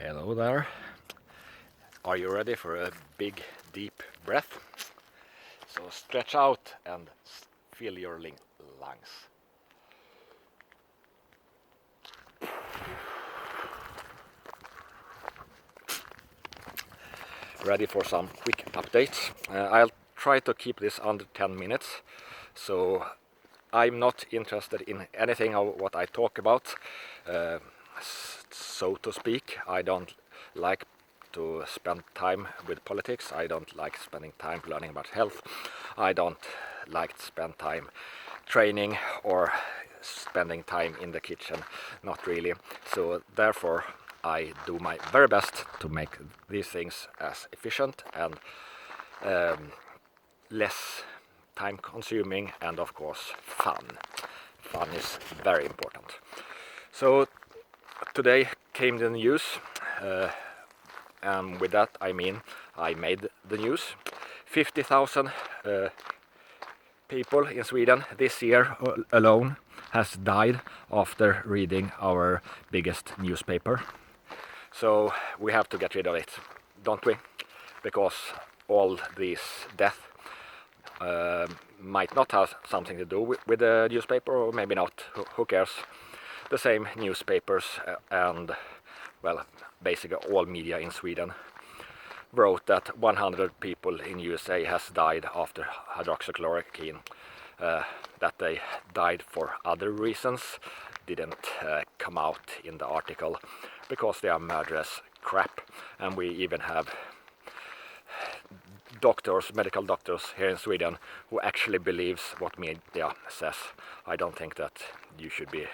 Hello there. Are you ready for a big deep breath? So stretch out and fill your lungs. Ready for some quick updates. I'll try to keep this under 10 minutes. So I'm not interested in anything of what I talk about, so to speak. I don't like to spend time with politics. I don't like spending time learning about health. I don't like to spend time training or spending time in the kitchen. Not really. So therefore I do my very best to make these things as efficient and less time consuming and of course fun. Fun is very important. So today came the news, and with that I mean I made the news. 50,000 people in Sweden this year alone has died after reading our biggest newspaper. So we have to get rid of it, don't we? Because all these deaths might not have something to do with the newspaper, or maybe not, who cares? The same newspapers and, well, basically all media in Sweden wrote that 100 people in USA has died after hydroxychloroquine. That they died for other reasons didn't come out in the article because they are murderous crap, and we even have doctors, medical doctors here in Sweden who actually believes what media says. I don't think that you should be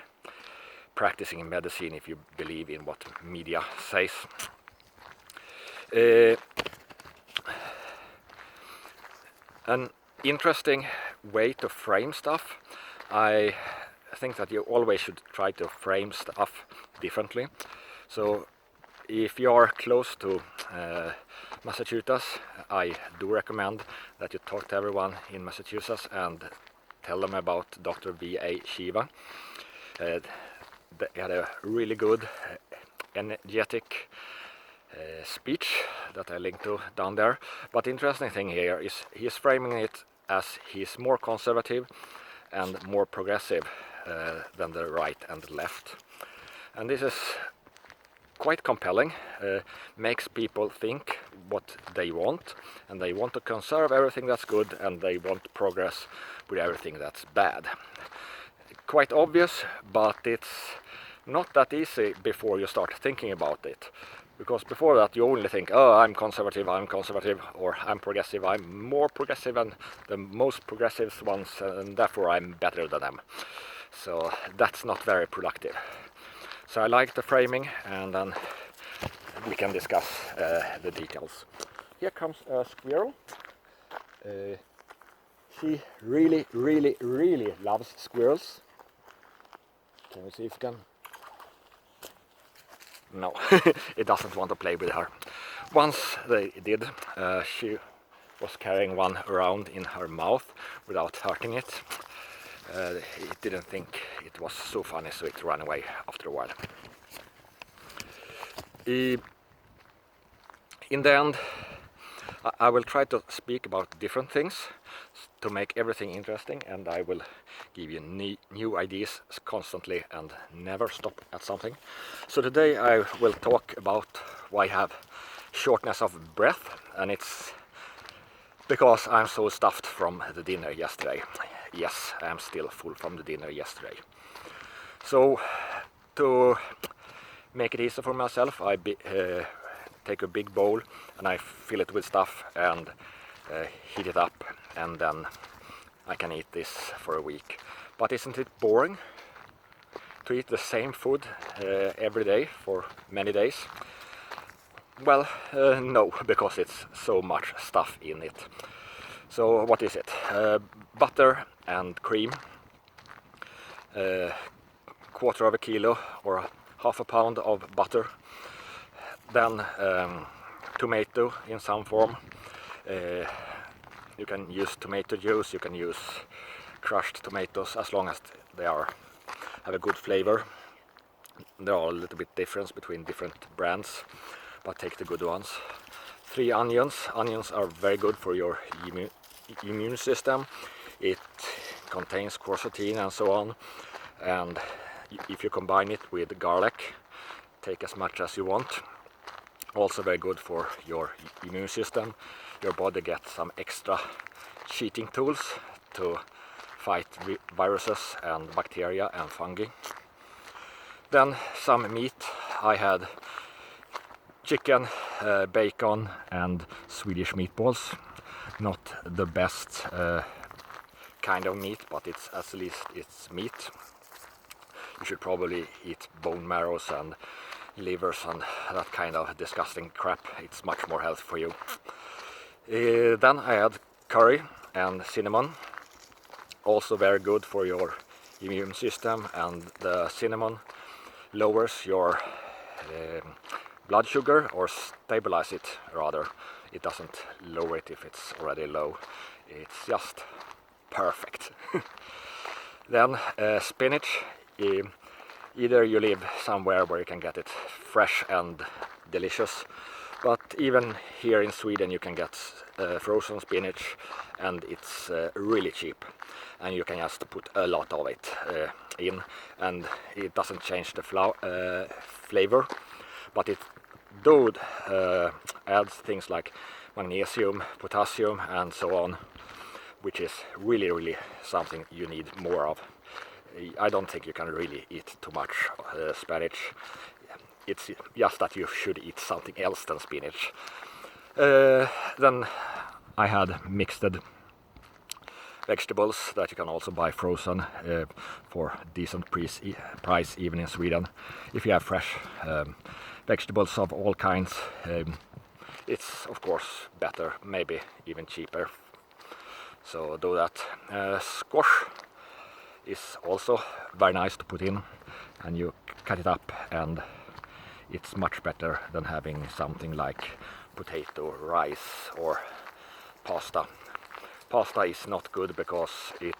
practicing medicine if you believe in what media says. An interesting way to frame stuff. I think that you always should try to frame stuff differently. So if you are close to Massachusetts, I do recommend that you talk to everyone in Massachusetts and tell them about Dr. VA Shiva. They had a really good, energetic speech that I linked to down there. But the interesting thing here is he's framing it as he's more conservative and more progressive than the right and the left. And this is quite compelling, makes people think what they want, and they want to conserve everything that's good and they want to progress with everything that's bad. Quite obvious, but it's not that easy before you start thinking about it. Because before that you only think, oh, I'm conservative, or I'm progressive, I'm more progressive than the most progressive ones, and therefore I'm better than them. So that's not very productive. So I like the framing, and then we can discuss the details. Here comes a squirrel. She really, really, really loves squirrels. Can we see if we can? No, it doesn't want to play with her. Once they did, she was carrying one around in her mouth without hurting it. It didn't think it was so funny, so it ran away after a while. In the end, I will try to speak about different things to make everything interesting, and I will give you new ideas constantly and never stop at something. So today I will talk about why I have shortness of breath, and it's because I'm so stuffed from the dinner yesterday. Yes, I'm still full from the dinner yesterday. So to make it easier for myself, I take a big bowl and I fill it with stuff and heat it up, and then I can eat this for a week. But isn't it boring to eat the same food every day for many days? Well, no, because it's so much stuff in it. So what is it? Butter and cream, quarter of a kilo or half a pound of butter, then tomato in some form. You can use tomato juice, you can use crushed tomatoes as long as they have a good flavor. There are a little bit difference between different brands, but take the good ones. 3 onions. Onions are very good for your immune system. It contains quercetin and so on, and if you combine it with garlic, take as much as you want. Also very good for your immune system. Your body gets some extra cheating tools to fight viruses and bacteria and fungi. Then some meat. I had chicken, bacon and Swedish meatballs. Not the best kind of meat, but it's at least it's meat. You should probably eat bone marrows and livers and that kind of disgusting crap. It's much more healthy for you. Then I had curry and cinnamon. Also very good for your immune system, and the cinnamon lowers your blood sugar, or stabilize it rather. It doesn't lower it if it's already low. It's just perfect. Then spinach. Either you live somewhere where you can get it fresh and delicious, but even here in Sweden you can get frozen spinach, and it's really cheap, and you can just put a lot of it in, and it doesn't change the flavor, but it do adds things like magnesium, potassium and so on, which is really something you need more of. I don't think you can really eat too much spinach. It's just that you should eat something else than spinach. Then I had mixed vegetables that you can also buy frozen for decent price even in Sweden. If you have fresh vegetables of all kinds, it's of course better, maybe even cheaper. So do that. Squash is also very nice to put in, and you cut it up, and it's much better than having something like potato, rice or pasta. Pasta is not good because it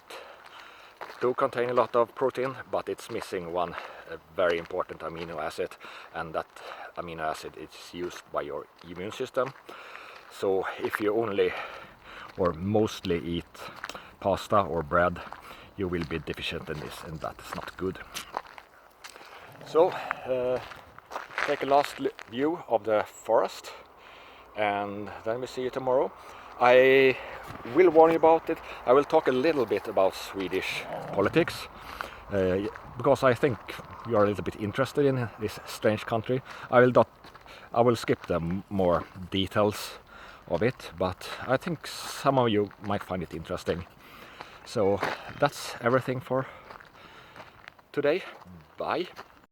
do contain a lot of protein, but it's missing one very important amino acid, and that amino acid is used by your immune system. So if you only or mostly eat pasta or bread, you will be deficient in this, and that is not good. So take a last view of the forest, and then we see you tomorrow. I will warn you about it. I will talk a little bit about Swedish politics, because I think you are a little bit interested in this strange country. I will skip the more details of it, but I think some of you might find it interesting. So that's everything for today. Bye.